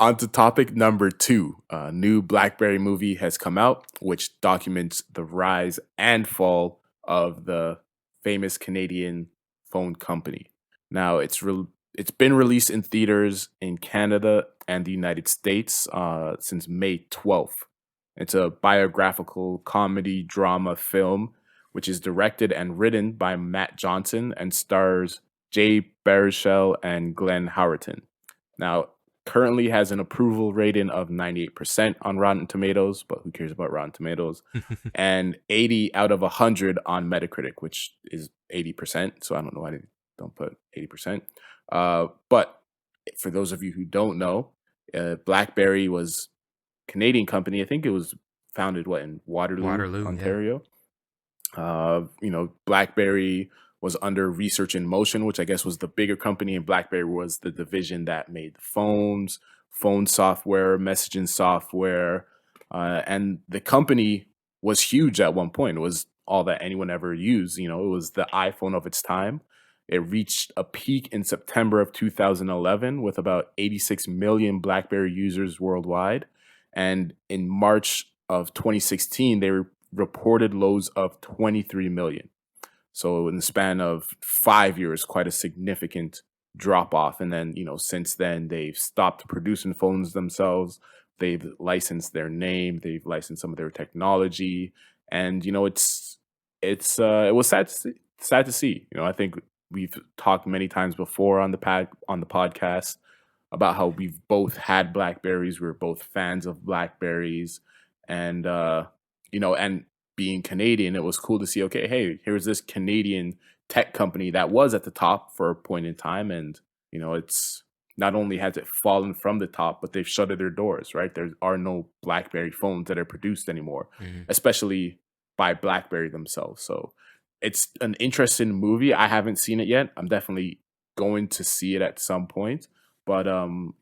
On to topic number two. A new Blackberry movie has come out, which documents the rise and fall of the famous Canadian phone company. Now, it's been released in theaters in Canada and the United States since May 12th. It's a biographical comedy drama film, which is directed and written by Matt Johnson and stars Jay Baruchel and Glenn Howerton. Now, currently has an approval rating of 98% on Rotten Tomatoes, but who cares about Rotten Tomatoes? And 80 out of 100 on Metacritic, which is 80%. So I don't know why they don't put 80%. But for those of you who don't know, BlackBerry was a Canadian company. I think it was founded in Waterloo, Yeah. Ontario. BlackBerry was under Research in Motion, which I guess was the bigger company, and BlackBerry was the division that made the phones, phone software, messaging software, and the company was huge at one point. It was all that anyone ever used. It was the iPhone of its time. It reached a peak in September of 2011 with about 86 million BlackBerry users worldwide, and in March of 2016, they reported lows of 23 million. So in the span of 5 years, quite a significant drop off. And then, since then they've stopped producing phones themselves. They've licensed their name. They've licensed some of their technology. And, it was sad to see. I think we've talked many times before on the podcast about how we've both had Blackberries. We're both fans of Blackberries. And, and being Canadian, it was cool to see, okay, hey, here's this Canadian tech company that was at the top for a point in time. And, it's not only has it fallen from the top, but they've shuttered their doors, right? There are no BlackBerry phones that are produced anymore, especially by BlackBerry themselves. So it's an interesting movie. I haven't seen it yet. I'm definitely going to see it at some point. But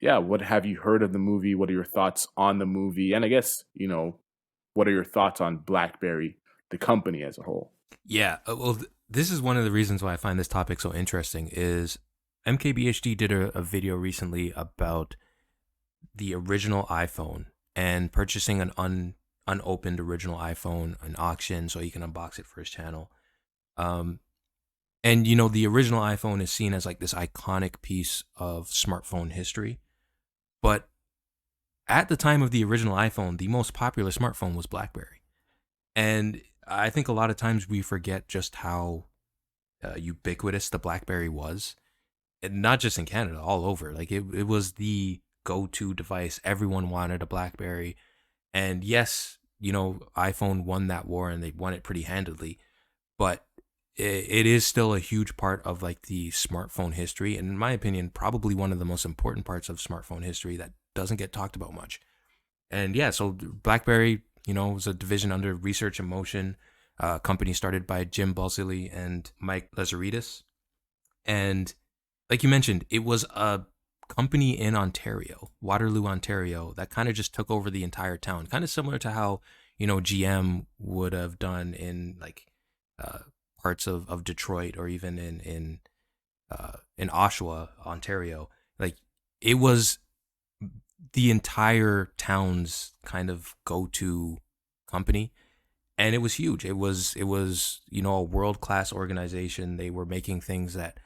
yeah, what have you heard of the movie? What are your thoughts on the movie? And I guess, what are your thoughts on BlackBerry, the company as a whole? Yeah, this is one of the reasons why I find this topic so interesting is MKBHD did a video recently about the original iPhone and purchasing an unopened original iPhone, an auction, so he can unbox it for his channel. And, the original iPhone is seen as like this iconic piece of smartphone history. But at the time of the original iPhone, the most popular smartphone was BlackBerry. And I think a lot of times we forget just how ubiquitous the BlackBerry was. And not just in Canada, all over. Like it was the go-to device. Everyone wanted a BlackBerry. And yes, iPhone won that war and they won it pretty handedly. But it is still a huge part of like the smartphone history. And in my opinion, probably one of the most important parts of smartphone history that doesn't get talked about much. And yeah, so BlackBerry, was a division under Research in Motion, a company started by Jim Balsillie and Mike Lazaridis. And like you mentioned, it was a company in Ontario, Waterloo, Ontario, that kind of just took over the entire town. Kind of similar to how, GM would have done in like parts of Detroit or even in Oshawa, Ontario. Like it was the entire town's kind of go-to company, and it was huge. It was a world-class organization. They were making things that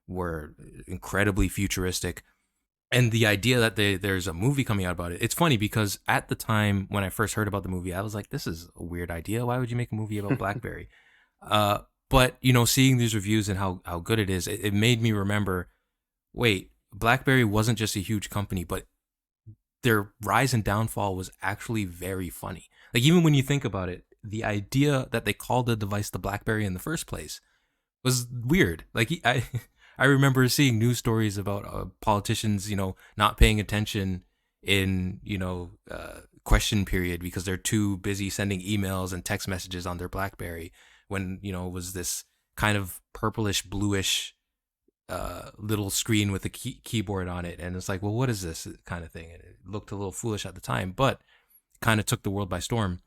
were incredibly futuristic, and the idea that there's a movie coming out about it. It's funny because at the time when I first heard about the movie, I was like, this is a weird idea. Why would you make a movie about BlackBerry? But seeing these reviews and how good it is, it made me remember, wait, BlackBerry wasn't just a huge company, but their rise and downfall was actually very funny. Like even when you think about it, the idea that they called the device the BlackBerry in the first place was weird. Like I remember seeing news stories about politicians, not paying attention in, question period because they're too busy sending emails and text messages on their BlackBerry when, it was this kind of purplish, bluish little screen with a keyboard on it. And it's like, well, what is this kind of thing? And it looked a little foolish at the time, but it kind of took the world by storm.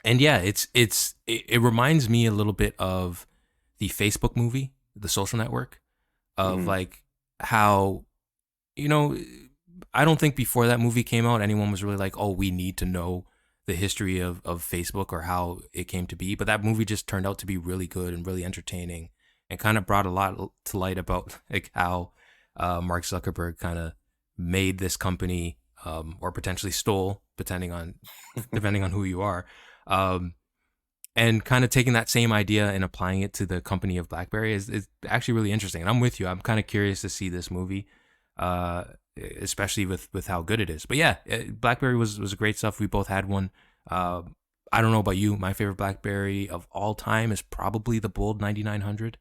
And yeah, it reminds me a little bit of the Facebook movie, The Social Network, of like how, I don't think before that movie came out, anyone was really like, oh, we need to know the history of Facebook or how it came to be. But that movie just turned out to be really good and really entertaining and kind of brought a lot to light about like how Mark Zuckerberg kind of made this company or potentially stole, depending on who you are. Um, and kind of taking that same idea and applying it to the company of BlackBerry is actually really interesting. And I'm with you. I'm kind of curious to see this movie, uh, especially with how good it is. But yeah, BlackBerry was great stuff. We both had one. Uh, I don't know about you. My favorite BlackBerry of all time is probably the Bold 9900,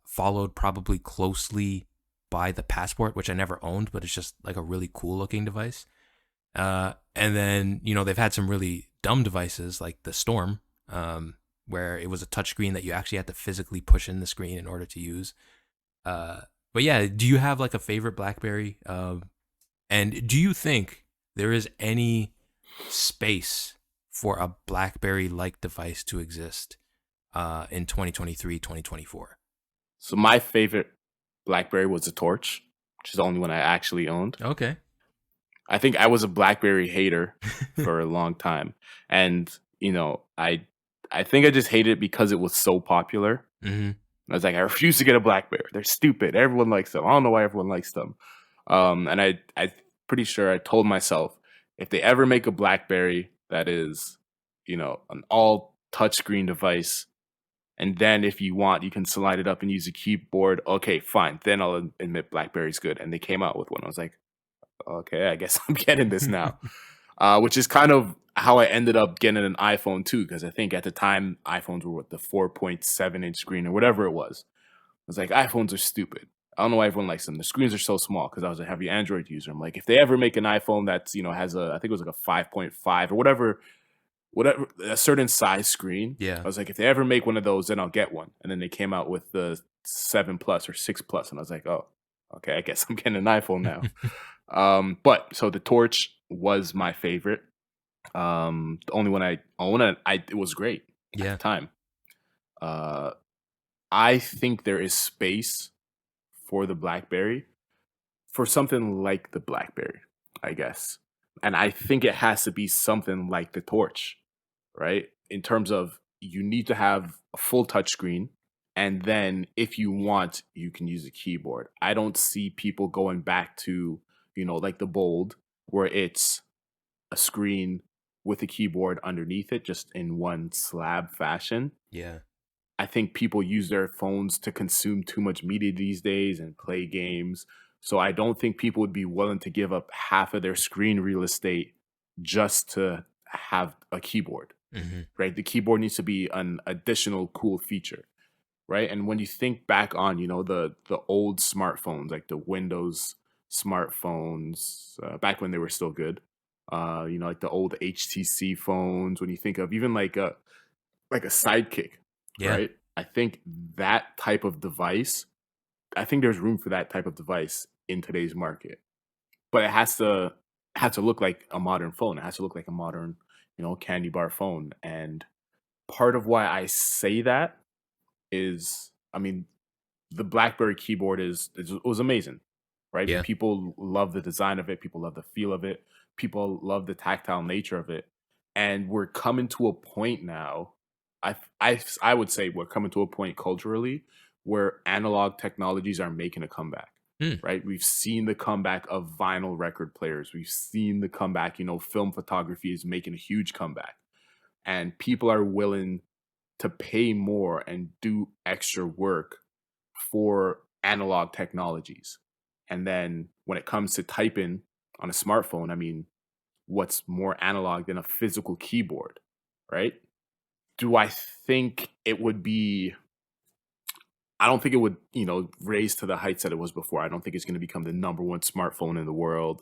followed probably closely by the Passport, which I never owned, but it's just like a really cool looking device. And then, they've had some really dumb devices like the Storm, where it was a touchscreen that you actually had to physically push in the screen in order to use. But yeah, do you have like a favorite BlackBerry? And do you think there is any space for a BlackBerry-like device to exist in 2023, 2024? So my favorite BlackBerry was the Torch, which is the only one I actually owned. Okay. I think I was a BlackBerry hater for a long time, and I think I just hated it because it was so popular. Mm-hmm. I was like, I refuse to get a BlackBerry. They're stupid. Everyone likes them. I don't know why everyone likes them. And I'm pretty sure I told myself, if they ever make a BlackBerry that is, an all touchscreen device, and then if you want, you can slide it up and use a keyboard. Okay, fine. Then I'll admit BlackBerry's good. And they came out with one. I was like, okay, I guess I'm getting this now. Which is kind of how I ended up getting an iPhone too, because I think at the time iPhones were with the 4.7-inch screen or whatever it was. I was like, iPhones are stupid. I don't know why everyone likes them. The screens are so small because I was a heavy Android user. I'm like, if they ever make an iPhone that's has I think it was like a 5.5 or whatever a certain size screen. Yeah. I was like, if they ever make one of those, then I'll get one. And then they came out with the 7 Plus or 6 Plus, and I was like, oh, okay, I guess I'm getting an iPhone now. But so the Torch was my favorite. The only one I own, and it was great at Yeah. the time. I think there is space for the BlackBerry for something like the BlackBerry, I guess. And I think it has to be something like the Torch, right? In terms of you need to have a full touchscreen, and then if you want, you can use a keyboard. I don't see people going back to, like the Bold, where it's a screen with a keyboard underneath it, just in one slab fashion. Yeah. I think people use their phones to consume too much media these days and play games. So I don't think people would be willing to give up half of their screen real estate just to have a keyboard, Mm-hmm. right? The keyboard needs to be an additional cool feature, right? And when you think back on, the old smartphones, like the Windows smartphones, back when they were still good, like the old HTC phones, when you think of even like a Sidekick, Yeah. right? I think that type of device, I think there's room for that type of device in today's market. But it has to look like a modern phone. It has to look like a modern, candy bar phone. And part of why I say that is, I mean, the BlackBerry keyboard was amazing, right? Yeah. People love the design of it. People love the feel of it. People love the tactile nature of it. And we're coming to a point now. I would say we're coming to a point culturally where analog technologies are making a comeback. Mm. Right? We've seen the comeback of vinyl record players. We've seen the comeback. Film photography is making a huge comeback, and people are willing to pay more and do extra work for analog technologies. And then when it comes to typing on a smartphone, I mean, what's more analog than a physical keyboard, right? Do I think it would be I don't think it would, raise to the heights that it was before. I don't think it's going to become the number one smartphone in the world,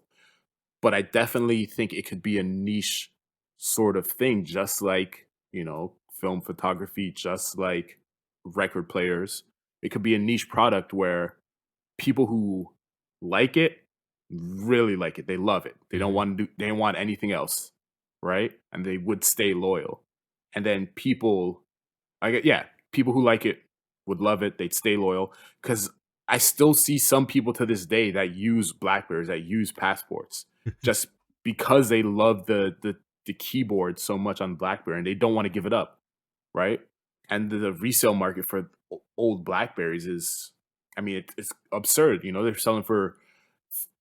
but I definitely think it could be a niche sort of thing, just like, film photography, just like record players. It could be a niche product where people who like it really like it. They love it. They don't Mm-hmm. want to do, they don't want anything else, right? And they would stay loyal. And then people, people who like it would love it. They'd stay loyal because I still see some people to this day that use Blackberries, that use passports, just because they love the keyboard so much on Blackberry and they don't want to give it up, right? And the resale market for old Blackberries is, I mean, it's absurd. You know, they're selling for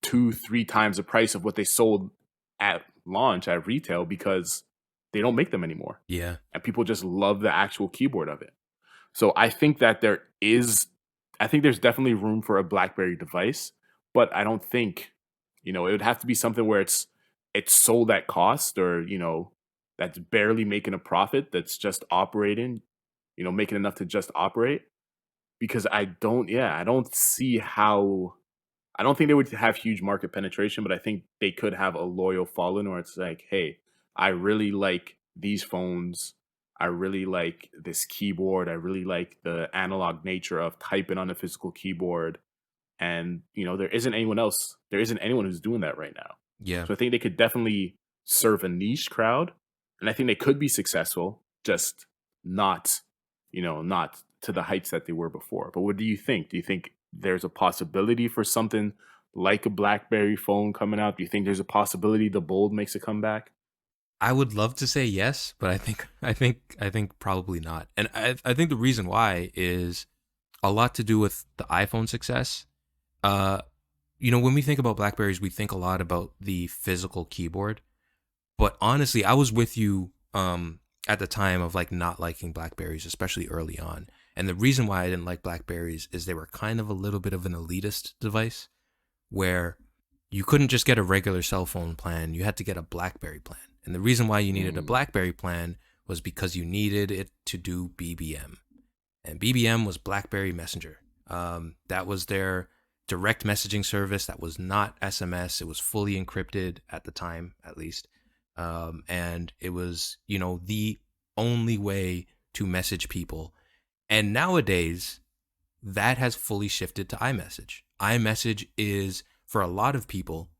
2-3 times the price of what they sold at launch at retail because they don't make them anymore, Yeah. and people just love the actual keyboard of it. So I think there's definitely room for a BlackBerry device, but I don't think, it would have to be something where it's sold at cost, or, that's barely making a profit, that's just operating, making enough to just operate. Because I don't see how, I don't think they would have huge market penetration, but I think they could have a loyal following where it's like, hey, I really like these phones. I really like this keyboard. I really like the analog nature of typing on a physical keyboard. And, there isn't anyone who's doing that right now. Yeah. So I think they could definitely serve a niche crowd. And I think they could be successful, just not, not to the heights that they were before. But what do you think? Do you think there's a possibility for something like a BlackBerry phone coming out? Do you think there's a possibility the Bold makes a comeback? I would love to say yes, but I think probably not. And I think the reason why is a lot to do with the iPhone success. Uh, when we think about Blackberries, we think a lot about the physical keyboard. But honestly, I was with you at the time of like not liking Blackberries, especially early on. And the reason why I didn't like Blackberries is they were kind of a little bit of an elitist device where you couldn't just get a regular cell phone plan, you had to get a BlackBerry plan. And the reason why you needed a Mm. BlackBerry plan was because you needed it to do BBM. And BBM was BlackBerry Messenger. That was their direct messaging service that was not SMS. It was fully encrypted at the time, at least. And it was, the only way to message people. And nowadays, that has fully shifted to iMessage. iMessage is, for a lot of people,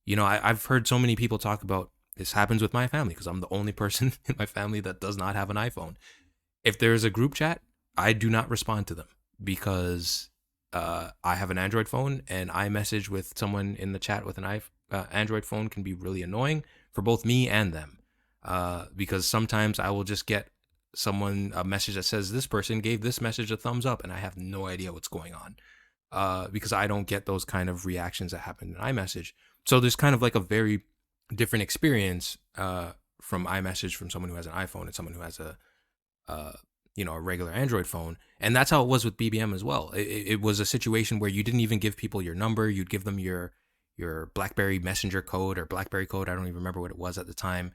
I've heard so many people talk about this happens with my family because I'm the only person in my family that does not have an iPhone. If there's a group chat, I do not respond to them because I have an Android phone, and iMessage with someone in the chat with an Android phone can be really annoying for both me and them. Because sometimes I will just get a message that says this person gave this message a thumbs up, and I have no idea what's going on. Because I don't get those kind of reactions that happen in iMessage. So there's kind of like a very different experience from iMessage from someone who has an iPhone and someone who has a regular Android phone. And that's how it was with BBM as well. It was a situation where you didn't even give people your number. You'd give them your BlackBerry Messenger code or BlackBerry code. I don't even remember what it was at the time.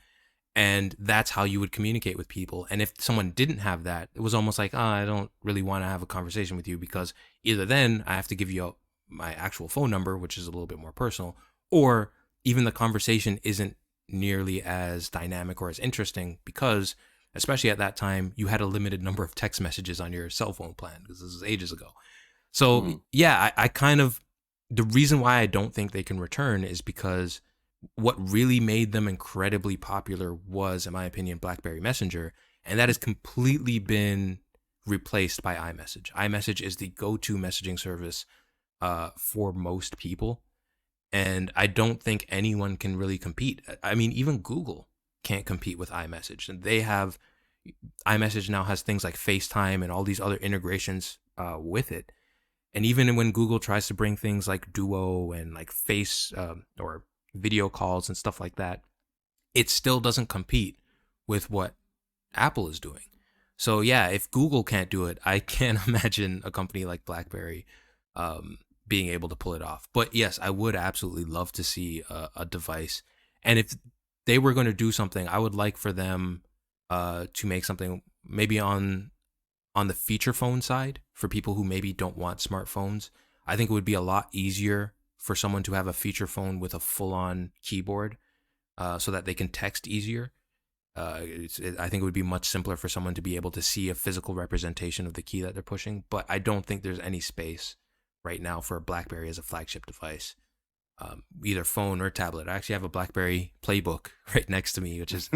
And that's how you would communicate with people. And if someone didn't have that, it was almost like, I don't really want to have a conversation with you because either then I have to give you my actual phone number, which is a little bit more personal, or even the conversation isn't nearly as dynamic or as interesting because, especially at that time, you had a limited number of text messages on your cell phone plan because this was ages ago. So yeah, I kind of, the reason why I don't think they can return is because what really made them incredibly popular was, in my opinion, BlackBerry Messenger, and that has completely been replaced by iMessage. iMessage is the go-to messaging service for most people, and I don't think anyone can really compete. I mean, even Google can't compete with iMessage, and iMessage now has things like FaceTime and all these other integrations with it. And even when Google tries to bring things like Duo and like Face or video calls and stuff like that, it still doesn't compete with what Apple is doing. So yeah, if Google can't do it, I can't imagine a company like BlackBerry being able to pull it off. But yes, I would absolutely love to see a device. And if they were going to do something, I would like for them to make something maybe on the feature phone side for people who maybe don't want smartphones. I think it would be a lot easier for someone to have a feature phone with a full-on keyboard so that they can text easier. I think it would be much simpler for someone to be able to see a physical representation of the key that they're pushing, but I don't think there's any space right now for a BlackBerry as a flagship device, either phone or tablet. I actually have a BlackBerry Playbook right next to me, which is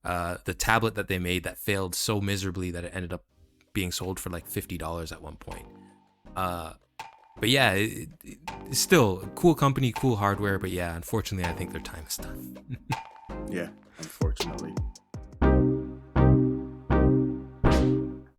the tablet that they made that failed so miserably that it ended up being sold for like $50 at one point. But yeah, it's still a cool company, cool hardware. But yeah, unfortunately, I think their time is done. Yeah, unfortunately.